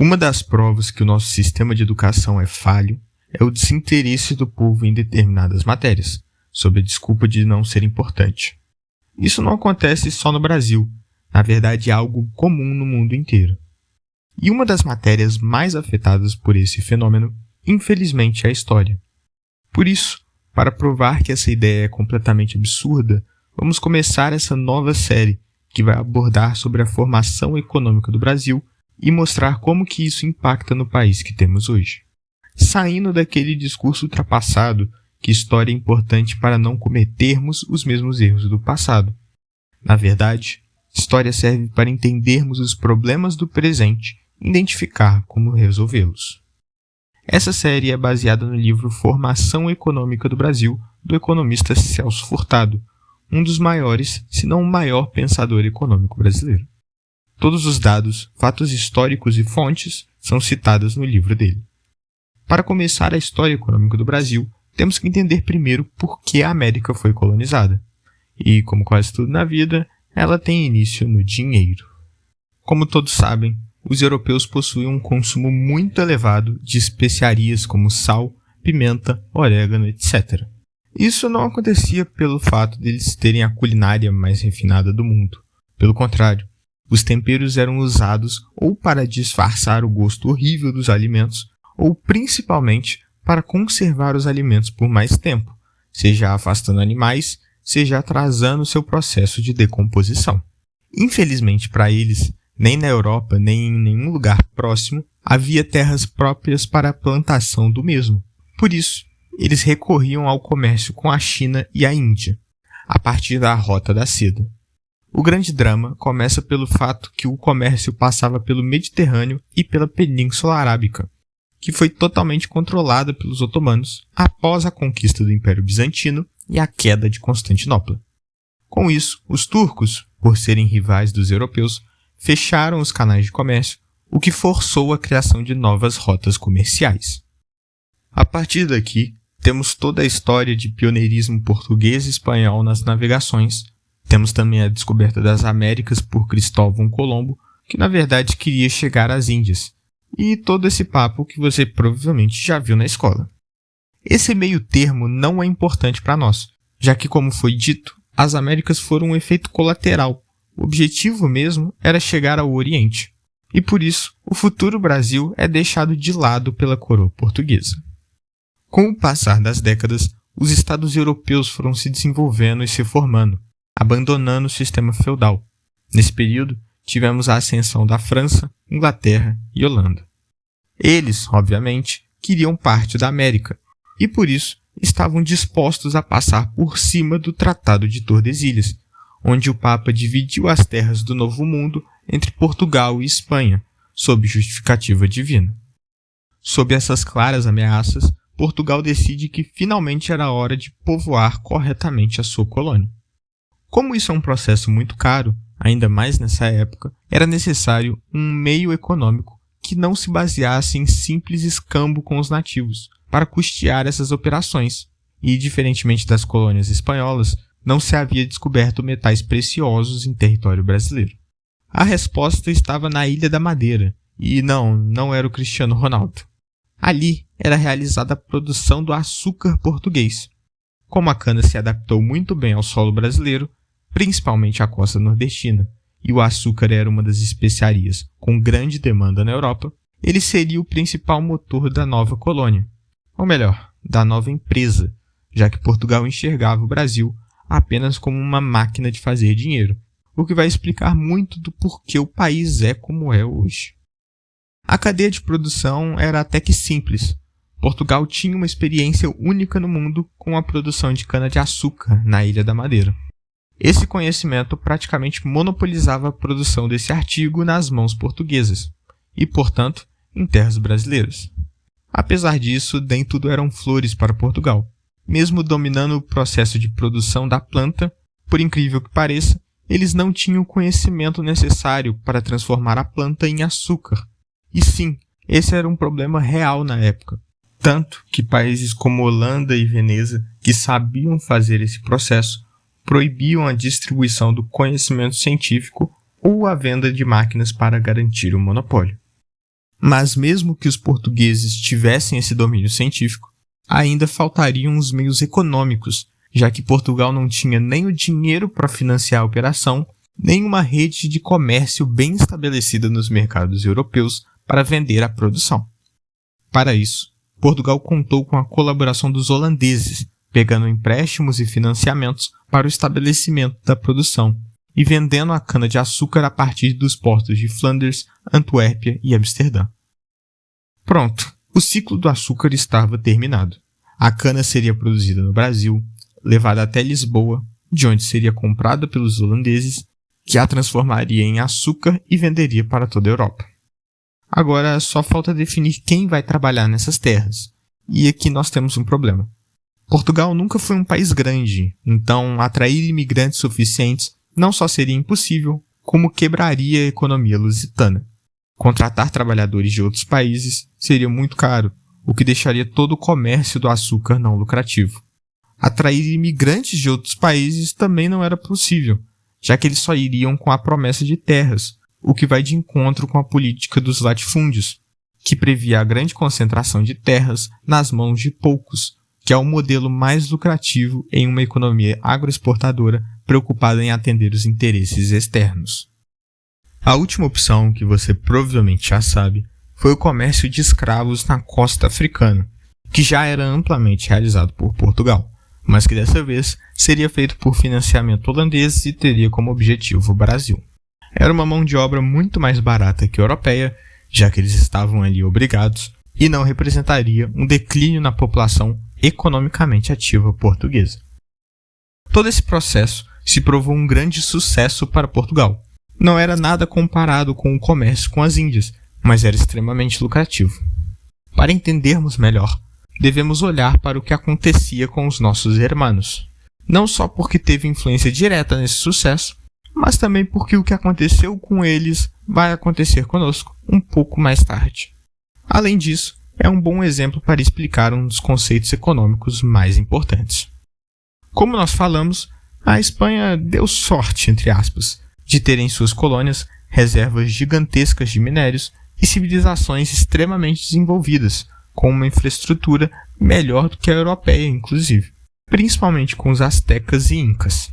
Uma das provas que o nosso sistema de educação é falho é o desinteresse do povo em determinadas matérias, sob a desculpa de não ser importante. Isso não acontece só no Brasil, na verdade é algo comum no mundo inteiro. E uma das matérias mais afetadas por esse fenômeno, infelizmente, é a história. Por isso, para provar que essa ideia é completamente absurda, vamos começar essa nova série que vai abordar sobre a formação econômica do Brasil e mostrar como que isso impacta no país que temos hoje. Saindo daquele discurso ultrapassado que história é importante para não cometermos os mesmos erros do passado. Na verdade, história serve para entendermos os problemas do presente e identificar como resolvê-los. Essa série é baseada no livro Formação Econômica do Brasil, do economista Celso Furtado, um dos maiores, se não o maior pensador econômico brasileiro. Todos os dados, fatos históricos e fontes são citados no livro dele. Para começar a história econômica do Brasil, temos que entender primeiro por que a América foi colonizada. E, como quase tudo na vida, ela tem início no dinheiro. Como todos sabem, os europeus possuíam um consumo muito elevado de especiarias como sal, pimenta, orégano, etc. Isso não acontecia pelo fato deles terem a culinária mais refinada do mundo. Pelo contrário, os temperos eram usados ou para disfarçar o gosto horrível dos alimentos, ou principalmente para conservar os alimentos por mais tempo, seja afastando animais, seja atrasando seu processo de decomposição. Infelizmente para eles, nem na Europa nem em nenhum lugar próximo havia terras próprias para a plantação do mesmo. Por isso, eles recorriam ao comércio com a China e a Índia, a partir da Rota da Seda. O grande drama começa pelo fato que o comércio passava pelo Mediterrâneo e pela Península Arábica, que foi totalmente controlada pelos otomanos após a conquista do Império Bizantino e a queda de Constantinopla. Com isso, os turcos, por serem rivais dos europeus, fecharam os canais de comércio, o que forçou a criação de novas rotas comerciais. A partir daqui, temos toda a história de pioneirismo português e espanhol nas navegações. Temos também a descoberta das Américas por Cristóvão Colombo, que na verdade queria chegar às Índias, e todo esse papo que você provavelmente já viu na escola. Esse meio termo não é importante para nós, já que, como foi dito, as Américas foram um efeito colateral. O objetivo mesmo era chegar ao Oriente, e por isso o futuro Brasil é deixado de lado pela coroa portuguesa. Com o passar das décadas, os estados europeus foram se desenvolvendo e se formando, abandonando o sistema feudal. Nesse período, tivemos a ascensão da França, Inglaterra e Holanda. Eles, obviamente, queriam parte da América, e por isso estavam dispostos a passar por cima do Tratado de Tordesilhas, onde o Papa dividiu as terras do Novo Mundo entre Portugal e Espanha, sob justificativa divina. Sob essas claras ameaças, Portugal decide que finalmente era hora de povoar corretamente a sua colônia. Como isso é um processo muito caro, ainda mais nessa época, era necessário um meio econômico que não se baseasse em simples escambo com os nativos, para custear essas operações, e, diferentemente das colônias espanholas, não se havia descoberto metais preciosos em território brasileiro. A resposta estava na Ilha da Madeira, e não era o Cristiano Ronaldo. Ali era realizada a produção do açúcar português. Como a cana se adaptou muito bem ao solo brasileiro, principalmente à costa nordestina, e o açúcar era uma das especiarias com grande demanda na Europa, ele seria o principal motor da nova colônia, ou melhor, da nova empresa, já que Portugal enxergava o Brasil apenas como uma máquina de fazer dinheiro, o que vai explicar muito do porquê o país é como é hoje. A cadeia de produção era até que simples. Portugal tinha uma experiência única no mundo com a produção de cana-de-açúcar na Ilha da Madeira. Esse conhecimento praticamente monopolizava a produção desse artigo nas mãos portuguesas e, portanto, em terras brasileiras. Apesar disso, nem tudo eram flores para Portugal. Mesmo dominando o processo de produção da planta, por incrível que pareça, eles não tinham o conhecimento necessário para transformar a planta em açúcar. E sim, esse era um problema real na época. Tanto que países como Holanda e Veneza, que sabiam fazer esse processo, proibiam a distribuição do conhecimento científico ou a venda de máquinas para garantir o monopólio. Mas mesmo que os portugueses tivessem esse domínio científico, ainda faltariam os meios econômicos, já que Portugal não tinha nem o dinheiro para financiar a operação, nem uma rede de comércio bem estabelecida nos mercados europeus para vender a produção. Para isso, Portugal contou com a colaboração dos holandeses, pegando empréstimos e financiamentos para o estabelecimento da produção e vendendo a cana-de-açúcar a partir dos portos de Flandres, Antuérpia e Amsterdã. Pronto, o ciclo do açúcar estava terminado. A cana seria produzida no Brasil, levada até Lisboa, de onde seria comprada pelos holandeses, que a transformaria em açúcar e venderia para toda a Europa. Agora só falta definir quem vai trabalhar nessas terras. E aqui nós temos um problema. Portugal nunca foi um país grande, então atrair imigrantes suficientes não só seria impossível, como quebraria a economia lusitana. Contratar trabalhadores de outros países seria muito caro, o que deixaria todo o comércio do açúcar não lucrativo. Atrair imigrantes de outros países também não era possível, já que eles só iriam com a promessa de terras, o que vai de encontro com a política dos latifúndios, que previa a grande concentração de terras nas mãos de poucos, que é o modelo mais lucrativo em uma economia agroexportadora preocupada em atender os interesses externos. A última opção, que você provavelmente já sabe, foi o comércio de escravos na costa africana, que já era amplamente realizado por Portugal, mas que dessa vez seria feito por financiamento holandês e teria como objetivo o Brasil. Era uma mão de obra muito mais barata que a europeia, já que eles estavam ali obrigados, e não representaria um declínio na população economicamente ativa portuguesa. Todo esse processo se provou um grande sucesso para Portugal. Não era nada comparado com o comércio com as Índias, mas era extremamente lucrativo. Para entendermos melhor, devemos olhar para o que acontecia com os nossos hermanos. Não só porque teve influência direta nesse sucesso, mas também porque o que aconteceu com eles vai acontecer conosco um pouco mais tarde. Além disso, é um bom exemplo para explicar um dos conceitos econômicos mais importantes. Como nós falamos, a Espanha deu sorte, entre aspas, de ter em suas colônias reservas gigantescas de minérios e civilizações extremamente desenvolvidas, com uma infraestrutura melhor do que a europeia, inclusive, principalmente com os astecas e incas.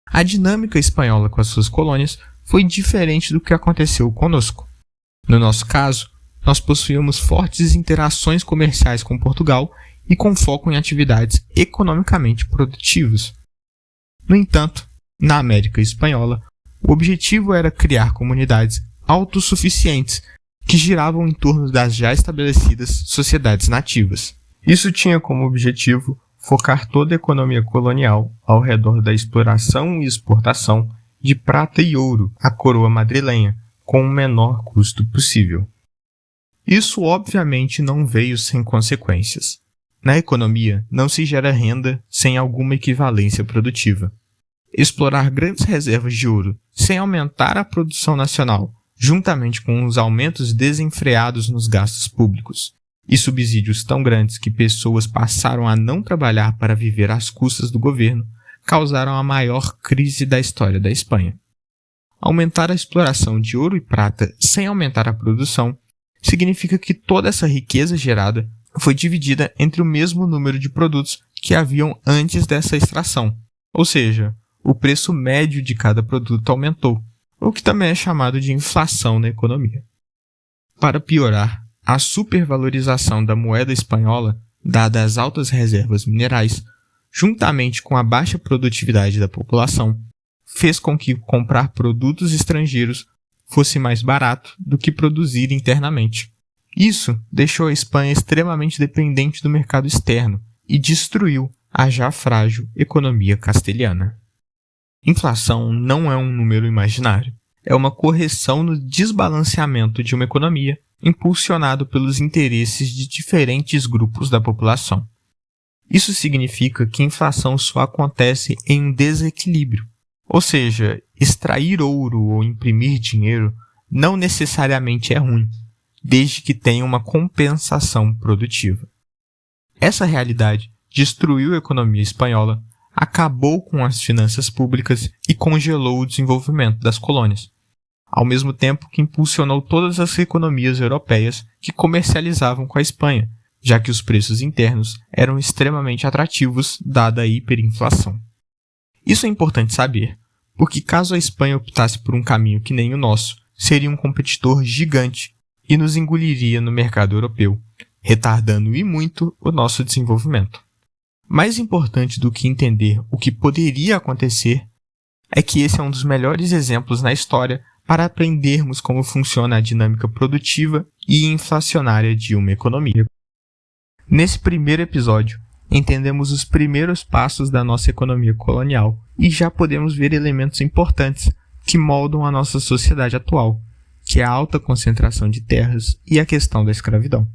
A dinâmica espanhola com as suas colônias foi diferente do que aconteceu conosco. No nosso caso, nós possuíamos fortes interações comerciais com Portugal e com foco em atividades economicamente produtivas. No entanto, na América Espanhola, o objetivo era criar comunidades autossuficientes que giravam em torno das já estabelecidas sociedades nativas. Isso tinha como objetivo focar toda a economia colonial ao redor da exploração e exportação de prata e ouro, a coroa madrilenha, com o menor custo possível. Isso obviamente não veio sem consequências. Na economia, não se gera renda sem alguma equivalência produtiva. Explorar grandes reservas de ouro sem aumentar a produção nacional, juntamente com os aumentos desenfreados nos gastos públicos e subsídios tão grandes que pessoas passaram a não trabalhar para viver às custas do governo, causaram a maior crise da história da Espanha. Aumentar a exploração de ouro e prata sem aumentar a produção significa que toda essa riqueza gerada foi dividida entre o mesmo número de produtos que haviam antes dessa extração, ou seja, o preço médio de cada produto aumentou, o que também é chamado de inflação na economia. Para piorar, a supervalorização da moeda espanhola, dada as altas reservas minerais, juntamente com a baixa produtividade da população, fez com que comprar produtos estrangeiros fosse mais barato do que produzir internamente. Isso deixou a Espanha extremamente dependente do mercado externo e destruiu a já frágil economia castelhana. Inflação não é um número imaginário, é uma correção no desbalanceamento de uma economia impulsionado pelos interesses de diferentes grupos da população. Isso significa que a inflação só acontece em um desequilíbrio, ou seja, extrair ouro ou imprimir dinheiro não necessariamente é ruim, desde que tenha uma compensação produtiva. Essa realidade destruiu a economia espanhola, acabou com as finanças públicas e congelou o desenvolvimento das colônias. ao mesmo tempo que impulsionou todas as economias europeias que comercializavam com a Espanha, já que os preços internos eram extremamente atrativos dada a hiperinflação. Isso é importante saber, porque caso a Espanha optasse por um caminho que nem o nosso, seria um competidor gigante e nos engoliria no mercado europeu, retardando e muito o nosso desenvolvimento. Mais importante do que entender o que poderia acontecer é que esse é um dos melhores exemplos na história para aprendermos como funciona a dinâmica produtiva e inflacionária de uma economia. Nesse primeiro episódio, entendemos os primeiros passos da nossa economia colonial e já podemos ver elementos importantes que moldam a nossa sociedade atual, que é a alta concentração de terras e a questão da escravidão.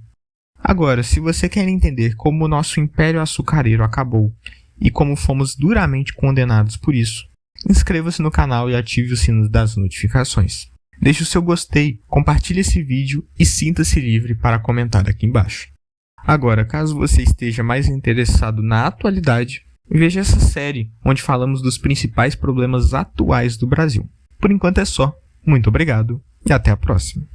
Agora, se você quer entender como o nosso império açucareiro acabou e como fomos duramente condenados por isso, inscreva-se no canal e ative o sino das notificações. Deixe o seu gostei, compartilhe esse vídeo e sinta-se livre para comentar aqui embaixo. Agora, caso você esteja mais interessado na atualidade, veja essa série onde falamos dos principais problemas atuais do Brasil. Por enquanto é só. Muito obrigado e até a próxima.